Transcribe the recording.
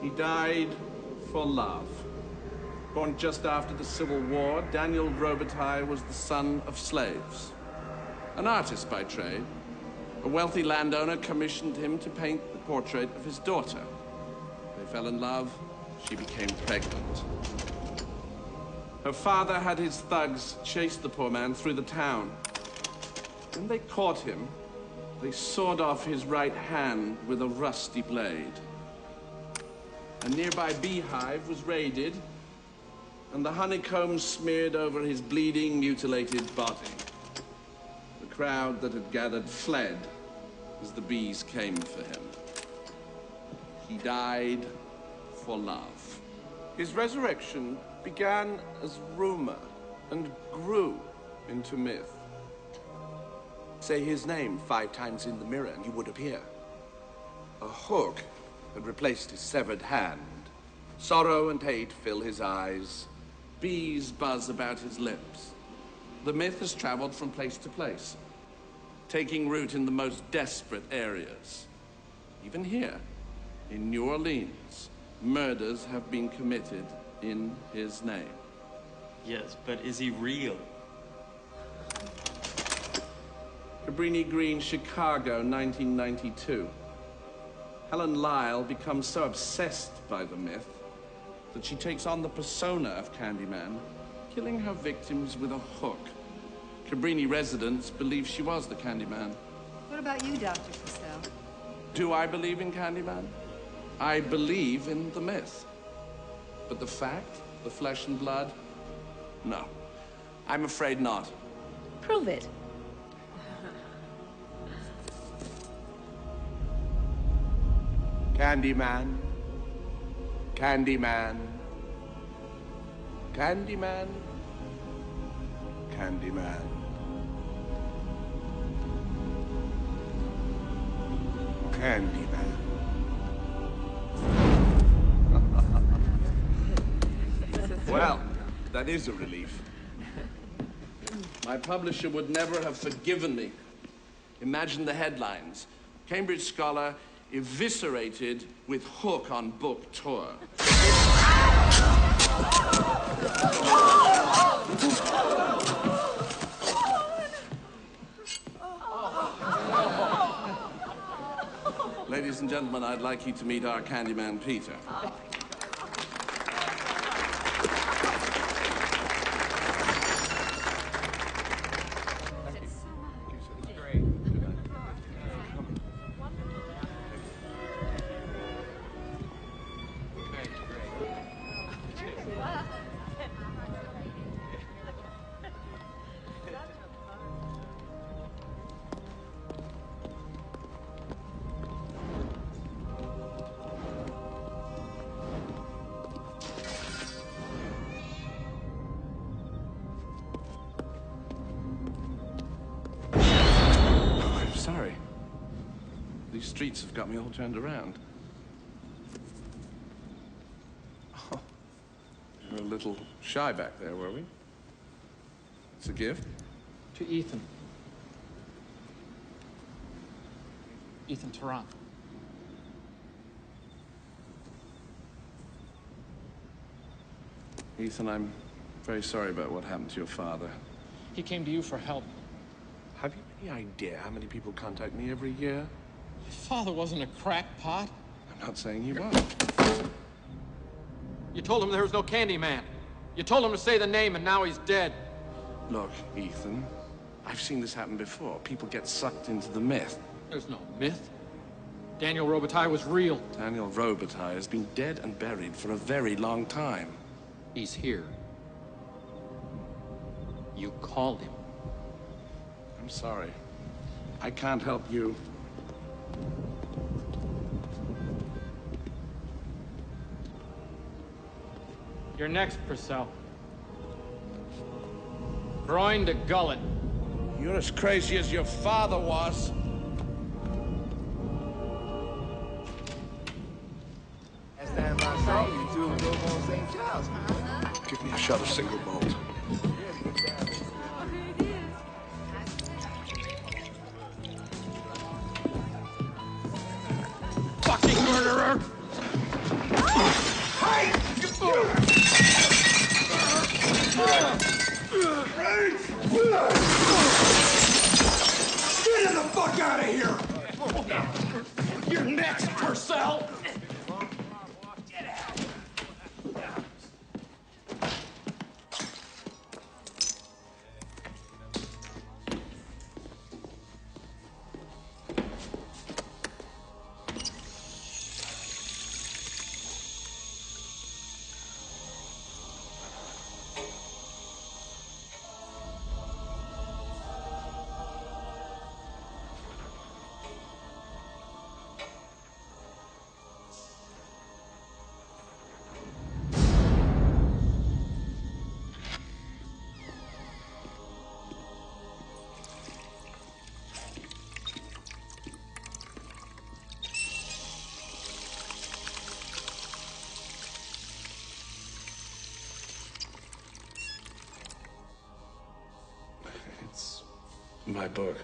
He died for love. Born just after the Civil War, Daniel Robitaille was the son of slaves. An artist by trade, a wealthy landowner commissioned him to paint the portrait of his daughter. They fell in love. She became pregnant. Her father had his thugs chase the poor man through the town. When they caught him, they sawed off his right hand with a rusty blade. A nearby beehive was raided, and the honeycomb smeared over his bleeding, mutilated body. The crowd that had gathered fled as the bees came for him. He died for love. His resurrection began as rumor and grew into myth. Say his name 5 times in the mirror and you would appear. A hook had replaced his severed hand. Sorrow and hate fill his eyes. Bees buzz about his lips. The myth has traveled from place to place, taking root in the most desperate areas. Even here, in New Orleans, murders have been committed in his name. Yes, but is he real? Cabrini Green, Chicago, 1992. Helen Lyle becomes so obsessed by the myth that she takes on the persona of Candyman, killing her victims with a hook. Cabrini residents believe she was the Candyman. What about you, Dr. Cassell? Do I believe in Candyman? I believe in the myth. But the fact, the flesh and blood? No, I'm afraid not. Prove it. Candyman. Candyman. Candyman. Candyman. Candyman. Well, that is a relief. My publisher would never have forgiven me. Imagine the headlines. Cambridge scholar eviscerated with hook on book tour. Ladies and gentlemen, I'd like you to meet our Candyman, Peter. Sorry. These streets have got me all turned around. Oh, we were a little shy back there, were we? It's a gift. To Ethan. Ethan Tarrant. Ethan, I'm very sorry about what happened to your father. He came to you for help. Have you any idea how many people contact me every year? Your father wasn't a crackpot. I'm not saying he was. You told him there was no Candyman. You told him to say the name, and now he's dead. Look, Ethan, I've seen this happen before. People get sucked into the myth. There's no myth. Daniel Robitaille was real. Daniel Robitaille has been dead and buried for a very long time. He's here. You called him. I'm sorry. I can't help you. You're next, Purcell. Groin to gullet. You're as crazy as your father was. Last time I saw you two was over on St. Charles. Give me a shot of single malt. Fucking murderer! Get the fuck out of here! You're next, Purcell! It's my book.